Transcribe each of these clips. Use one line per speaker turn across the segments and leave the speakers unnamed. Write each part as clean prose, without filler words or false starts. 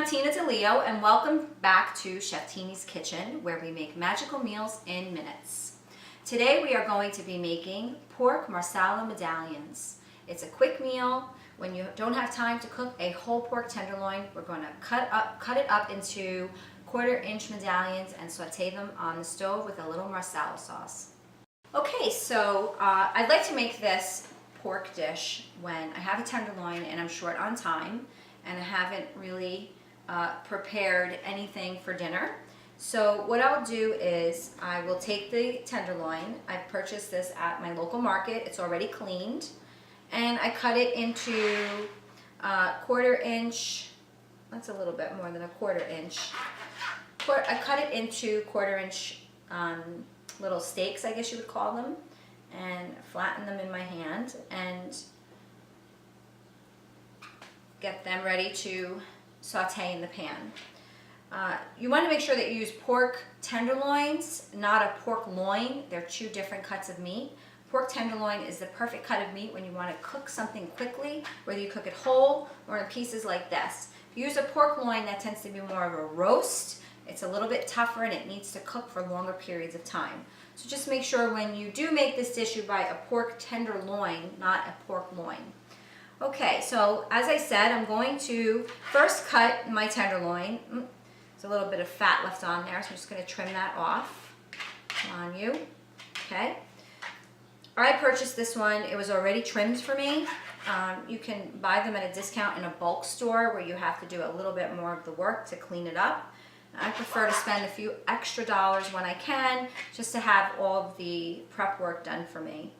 I'm Tina DeLeo, and welcome back to Cheftini's Kitchen, where we make magical meals in minutes. Today we are going to be making pork marsala medallions. It's a quick meal. When you don't have time to cook a whole pork tenderloin, we're going to cut it up into 1/4-inch medallions and saute them on the stove with a little marsala sauce. Okay, so I'd like to make this pork dish when I have a tenderloin and I'm short on time and I haven't really prepared anything for dinner. So what I'll do is I will take the tenderloin. I've purchased this at my local market. It's already cleaned. And I cut it into 1/4-inch, that's a little bit more than a 1/4-inch. I cut it into 1/4-inch little steaks, I guess you would call them, and flatten them in my hand and get them ready to saute in the pan. You want to make sure that you use pork tenderloins, not a pork loin. They're two different cuts of meat. Pork tenderloin is the perfect cut of meat when you want to cook something quickly, whether you cook it whole or in pieces like this. If you use a pork loin, that tends to be more of a roast. It's a little bit tougher and it needs to cook for longer periods of time. So just make sure when you do make this dish, you buy a pork tenderloin, not a pork loin. Okay, so as I said, I'm going to first cut my tenderloin. There's a little bit of fat left on there, so I'm just going to trim that off on you. Okay. I purchased this one. It was already trimmed for me. You can buy them at a discount in a bulk store where you have to do a little bit more of the work to clean it up. I prefer to spend a few extra dollars when I can just to have all of the prep work done for me.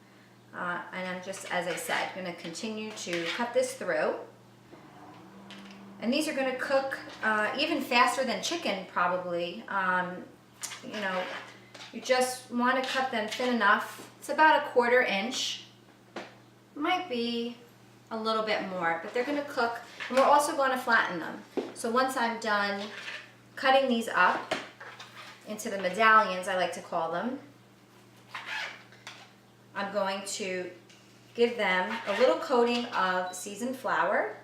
And I'm just, as I said, going to continue to cut this through. And these are going to cook even faster than chicken probably. You know, you just want to cut them thin enough. It's about a 1/4-inch. Might be a little bit more, but they're going to cook. And we're also going to flatten them. So once I'm done cutting these up into the medallions, I like to call them, I'm going to give them a little coating of seasoned flour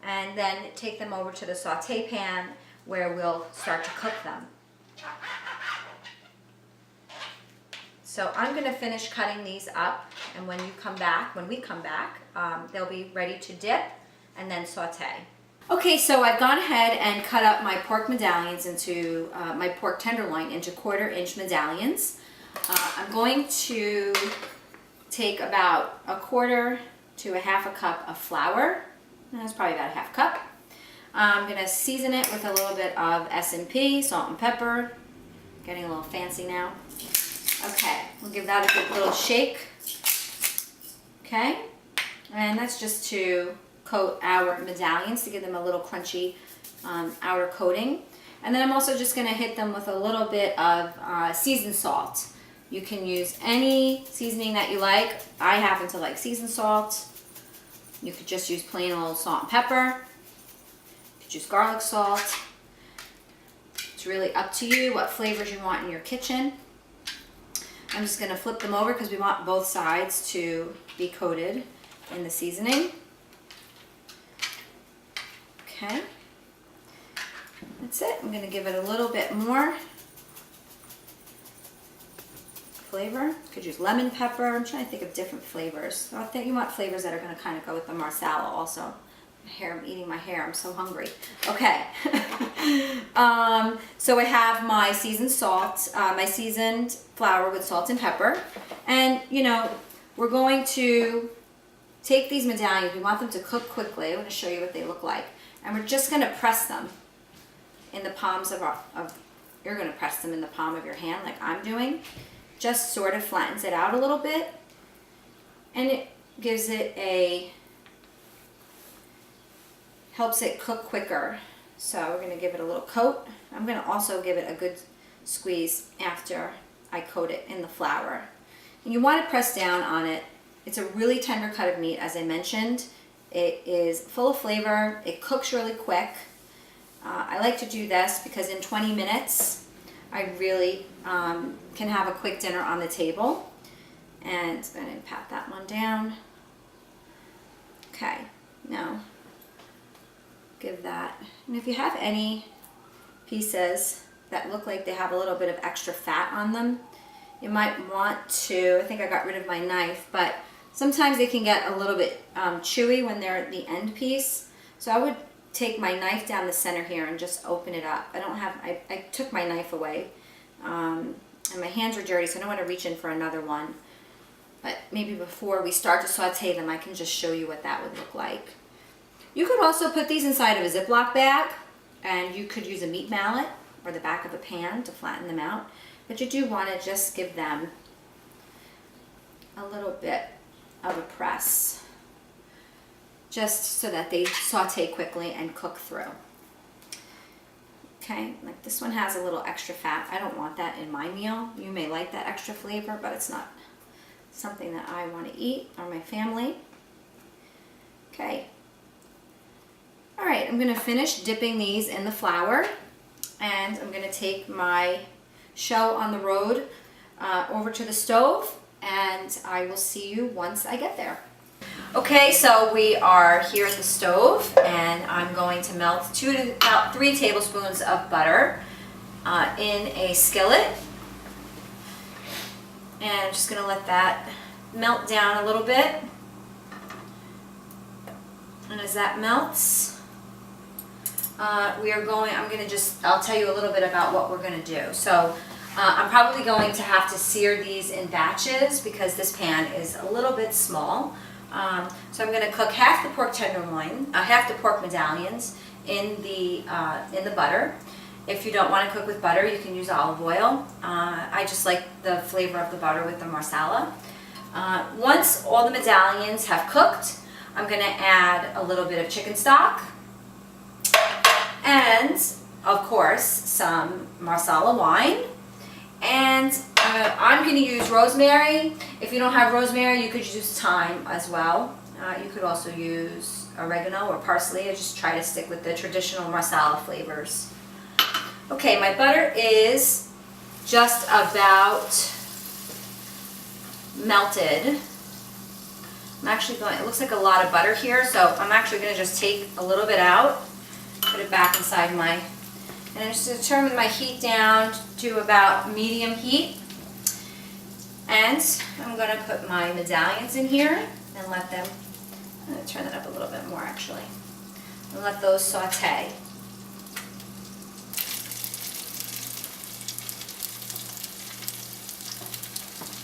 and then take them over to the saute pan where we'll start to cook them. So I'm going to finish cutting these up, and when we come back, they'll be ready to dip and then saute. Okay, so I've gone ahead and cut up my pork medallions into, my pork tenderloin into 1/4-inch medallions. I'm going to take about 1/4 to a 1/2 cup of flour. That's probably about a 1/2 cup. I'm going to season it with a little bit of S&P, salt and pepper. Getting a little fancy now. Okay, we'll give that a good little shake. Okay, and that's just to coat our medallions to give them a little crunchy outer coating. And then I'm also just going to hit them with a little bit of seasoned salt. You can use any seasoning that you like. I happen to like seasoned salt. You could just use plain old salt and pepper. You could use garlic salt. It's really up to you what flavors you want in your kitchen. I'm just going to flip them over because we want both sides to be coated in the seasoning. Okay. That's it. I'm going to give it a little bit more flavor. Could use lemon pepper. I'm trying to think of different flavors. So I think you want flavors that are going to kind of go with the marsala also. I'm eating my hair. I'm so hungry. Okay. So I have my seasoned salt, my seasoned flour with salt and pepper. And, you know, we're going to take these medallions. We want them to cook quickly. I'm going to show you what they look like. And we're just going to press them in the palms of you're going to press them in the palm of your hand like I'm doing. Just sort of flattens it out a little bit. And it gives it helps it cook quicker. So we're going to give it a little coat. I'm going to also give it a good squeeze after I coat it in the flour. And you want to press down on it. It's a really tender cut of meat, as I mentioned. It is full of flavor. It cooks really quick. I like to do this because in 20 minutes I really can have a quick dinner on the table. And I'm going to pat that one down. Okay, now give that. And if you have any pieces that look like they have a little bit of extra fat on them, you might want to, I think I got rid of my knife, but sometimes they can get a little bit chewy when they're at the end piece. So I would take my knife down the center here and just open it up. I took my knife away, and my hands are dirty, so I don't want to reach in for another one. But maybe before we start to saute them, I can just show you what that would look like. You could also put these inside of a Ziploc bag, and you could use a meat mallet or the back of a pan to flatten them out. But you do want to just give them a little bit of a press, just so that they saute quickly and cook through. Okay, like this one has a little extra fat. I don't want that in my meal. You may like that extra flavor, but it's not something that I want to eat or my family. Okay. All right, I'm going to finish dipping these in the flour, and I'm going to take my shell on the road over to the stove, and I will see you once I get there. Okay, so we are here at the stove, and I'm going to melt 2 to about 3 tablespoons of butter in a skillet. And I'm just going to let that melt down a little bit. And as that melts, I'll tell you a little bit about what we're going to do. So I'm probably going to have to sear these in batches because this pan is a little bit small. So I'm going to cook half the pork tenderloin, half the pork medallions in the butter. If you don't want to cook with butter, you can use olive oil. I just like the flavor of the butter with the marsala. Once all the medallions have cooked, I'm going to add a little bit of chicken stock and, of course, some marsala wine. And I'm going to use rosemary. If you don't have rosemary, you could use thyme as well. You could also use oregano or parsley. I just try to stick with the traditional marsala flavors. Okay, my butter is just about melted. It looks like a lot of butter here, so I'm actually going to just take a little bit out, put it back inside and I'm just going to turn my heat down to about medium heat. And I'm going to put my medallions in here and let them, I'm going to turn that up a little bit more actually, and let those saute.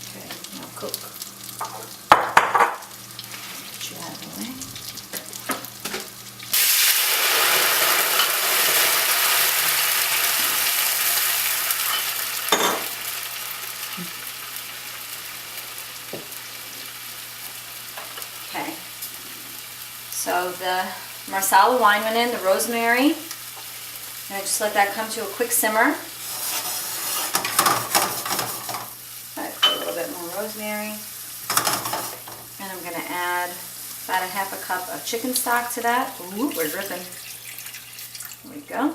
Okay, now cook. Get you out of the way. Okay, so the marsala wine went in, the rosemary, and I just let that come to a quick simmer. I put a little bit more rosemary, and I'm going to add about 1/2 cup of chicken stock to that. Ooh, we're dripping. There we go.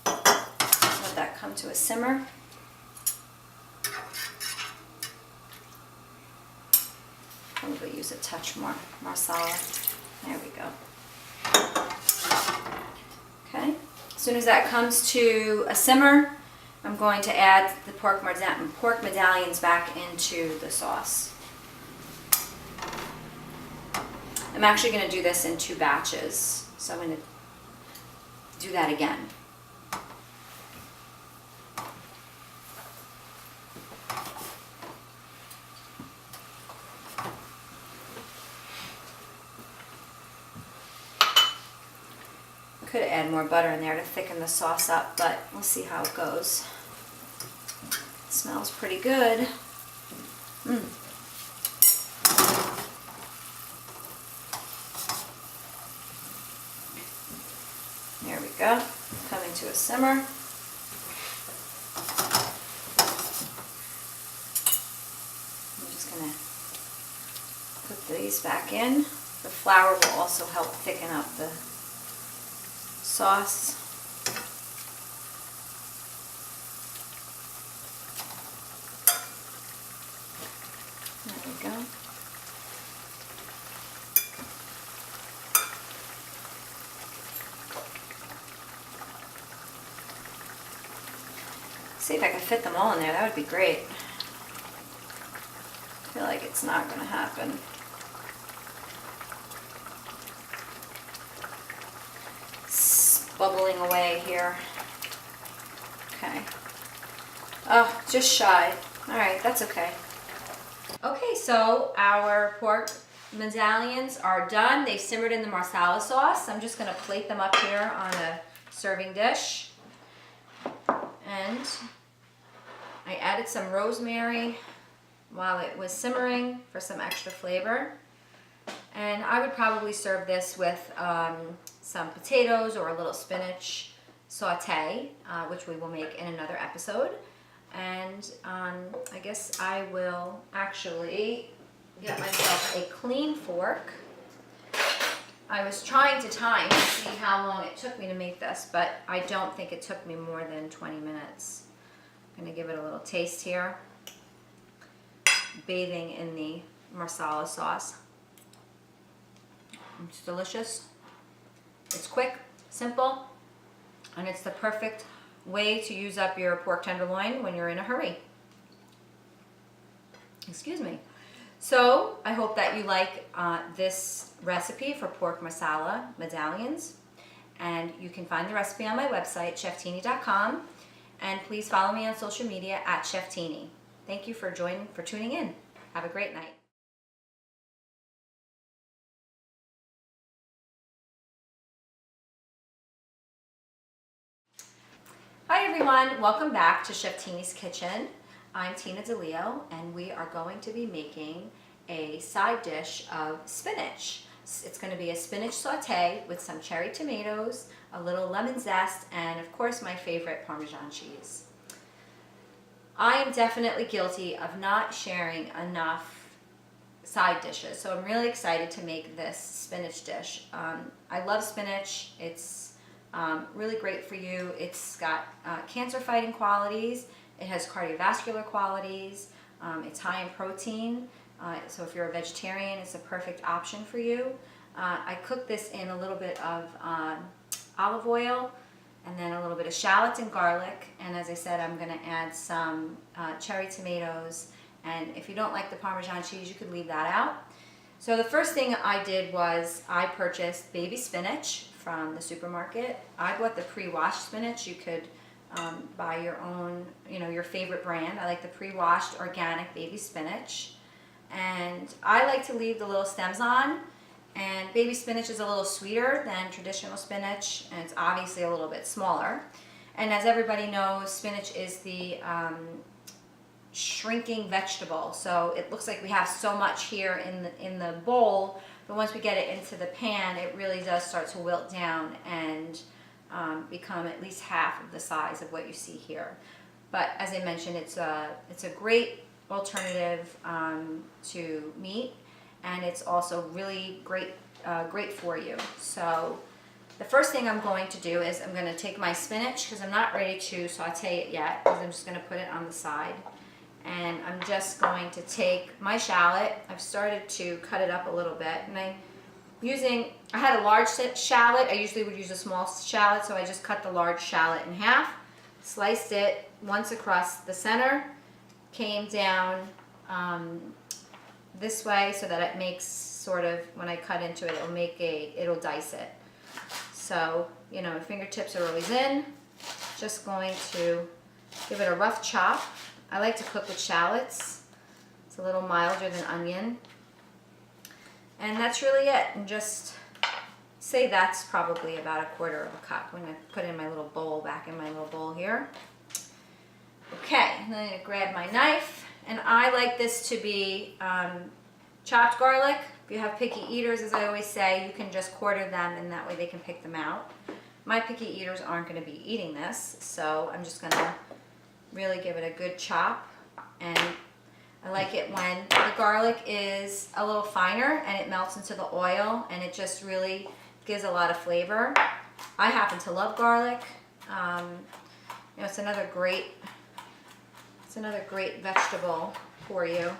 Let that come to a simmer. Probably use a touch more marsala. There we go. Okay. As soon as that comes to a simmer, I'm going to add the pork medallions back into the sauce. I'm actually going to do this in 2 batches, so I'm going to do that again. Could add more butter in there to thicken the sauce up, but we'll see how it goes. It smells pretty good. There we go. Coming to a simmer. I'm just going to put these back in. The flour will also help thicken up the sauce. There we go. See if I can fit them all in there. That would be great. I feel like it's not going to happen. It's bubbling away here. Okay. Oh, just shy. All right, that's okay. Okay, so our pork medallions are done. They simmered in the marsala sauce. I'm just going to plate them up here on a serving dish. And I added some rosemary while it was simmering for some extra flavor. And I would probably serve this with some potatoes or a little spinach saute, which we will make in another episode. And I guess I will actually get myself a clean fork. I was trying to time to see how long it took me to make this, but I don't think it took me more than 20 minutes. I'm going to give it a little taste here. Bathing in the marsala sauce. It's delicious. It's quick, simple, and it's the perfect way to use up your pork tenderloin when you're in a hurry. Excuse me. So I hope that you like this recipe for pork marsala medallions, and you can find the recipe on my website, cheftini.com, and please follow me on social media at Cheftini. Thank you for tuning in. Have a great night. Hi everyone, welcome back to Cheftini's Kitchen. I'm Tina DeLeo, and we are going to be making a side dish of spinach. It's going to be a spinach saute with some cherry tomatoes, a little lemon zest, and of course my favorite Parmesan cheese. I am definitely guilty of not sharing enough side dishes, so I'm really excited to make this spinach dish. I love spinach. It's really great for you. It's got cancer fighting qualities. It has cardiovascular qualities. It's high in protein. So if you're a vegetarian, it's a perfect option for you. I cook this in a little bit of olive oil and then a little bit of shallots and garlic. And as I said, I'm going to add some cherry tomatoes. And if you don't like the Parmesan cheese, you could leave that out. So the first thing I did was I purchased baby spinach from the supermarket. I bought the pre-washed spinach. You could buy your own, your favorite brand. I like the pre-washed organic baby spinach. And I like to leave the little stems on. And baby spinach is a little sweeter than traditional spinach, and it's obviously a little bit smaller. And as everybody knows, spinach is the shrinking vegetable. So it looks like we have so much here in the bowl, but once we get it into the pan, it really does start to wilt down and become at least half of the size of what you see here. But as I mentioned, it's a great alternative to meat, and it's also really great for you. So the first thing I'm going to do is I'm going to take my spinach, because I'm not ready to saute it yet, because I'm just going to put it on the side. And I'm just going to take my shallot. I've started to cut it up a little bit, and I had a large shallot. I usually would use a small shallot, so I just cut the large shallot in half, sliced it once across the center, came down this way so that it makes sort of, when I cut into it, it'll dice it. So, fingertips are always in. Just going to give it a rough chop. I like to cook with shallots. It's a little milder than onion. And that's really it. And just say that's probably about a quarter of a cup. I'm going to put it in my little bowl, back in my little bowl here. Okay, and then I'm going to grab my knife. And I like this to be chopped garlic. If you have picky eaters, as I always say, you can just quarter them, and that way they can pick them out. My picky eaters aren't going to be eating this, so I'm just going to really give it a good chop. And I like it when the garlic is a little finer and it melts into the oil, and it just really gives a lot of flavor. I happen to love garlic. It's another great vegetable for you.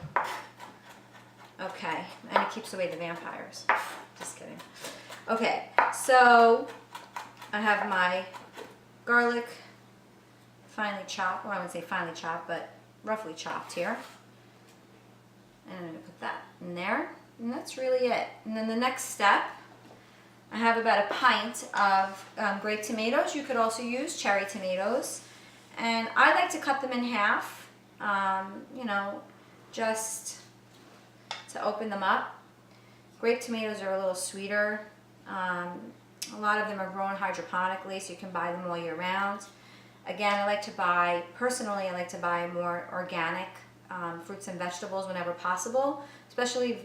Okay, and it keeps away the vampires. Just kidding. Okay, so I have my garlic finely chopped, well I wouldn't say finely chopped, but roughly chopped here. And I'm going to put that in there. And that's really it. And then the next step, I have about a pint of grape tomatoes. You could also use cherry tomatoes. And I like to cut them in half, you know, just to open them up. Grape tomatoes are a little sweeter. A lot of them are grown hydroponically, so you can buy them all year round. Again, I like to buy, personally, I like to buy more organic fruits and vegetables whenever possible, especially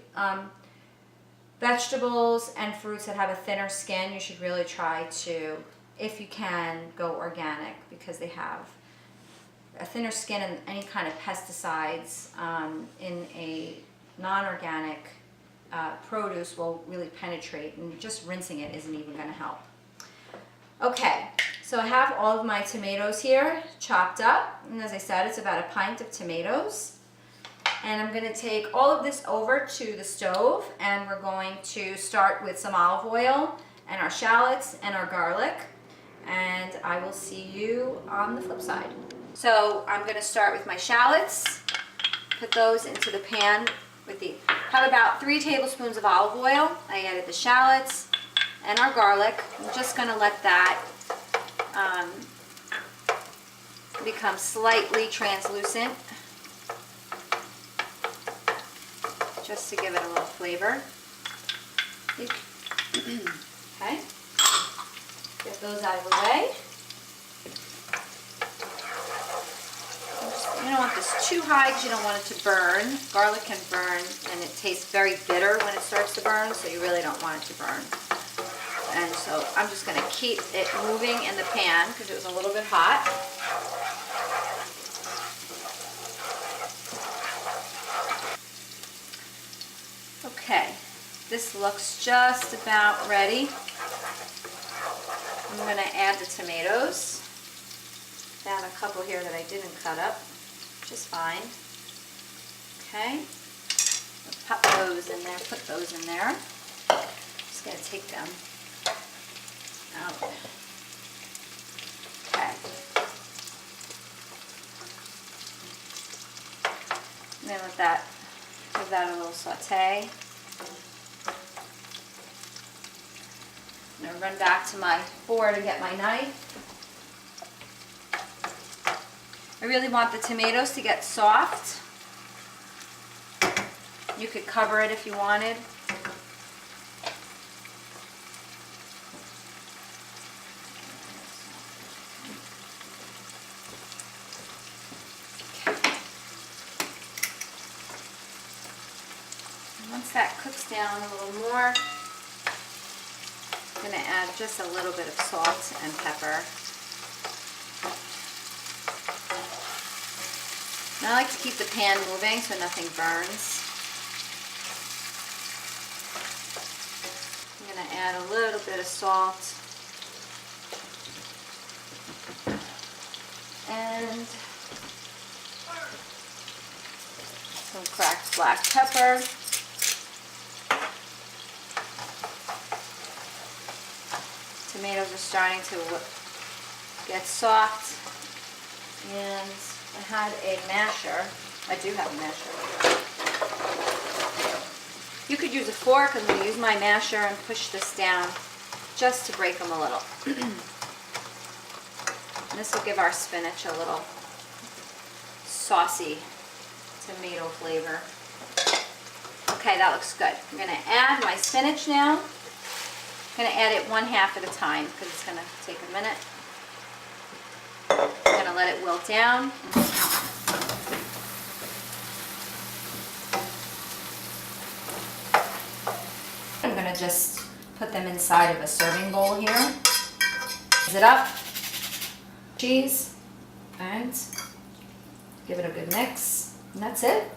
vegetables and fruits that have a thinner skin. You should really try to, if you can, go organic because they have a thinner skin, and any kind of pesticides in a non-organic produce will really penetrate, and just rinsing it isn't even going to help. Okay, so I have all of my tomatoes here chopped up, and as I said, it's about a pint of tomatoes. And I'm going to take all of this over to the stove, and we're going to start with some olive oil and our shallots and our garlic, and I will see you on the flip side. So I'm going to start with my shallots, put those into the pan with the, have about 3 tablespoons of olive oil. I added the shallots and our garlic. I'm just going to let that become slightly translucent, just to give it a little flavor. Okay, get those out of the way. You don't want this too high because you don't want it to burn. Garlic can burn, and it tastes very bitter when it starts to burn, so you really don't want it to burn. And so I'm just going to keep it moving in the pan because it was a little bit hot. Okay, this looks just about ready. I'm going to add the tomatoes. Found a couple here that I didn't cut up, which is fine. Okay, let's pop those in there, put those in there. Just going to take them out. Okay. And then with that, give that a little saute. I'm going to run back to my board and get my knife. I really want the tomatoes to get soft. You could cover it if you wanted. Once that cooks down a little more, I'm going to add just a little bit of salt and pepper. And I like to keep the pan moving so nothing burns. I'm going to add a little bit of salt and some cracked black pepper. Tomatoes are starting to get soft, and I had a masher. I do have a masher. You could use a fork. I'm going to use my masher and push this down just to break them a little. And this will give our spinach a little saucy tomato flavor. Okay, that looks good. I'm going to add my spinach now. I'm going to add it 1/2 at a time because it's going to take a minute. I'm going to let it wilt down. I'm going to just put them inside of a serving bowl here. Mix it up. Cheese. And give it a good mix. And that's it.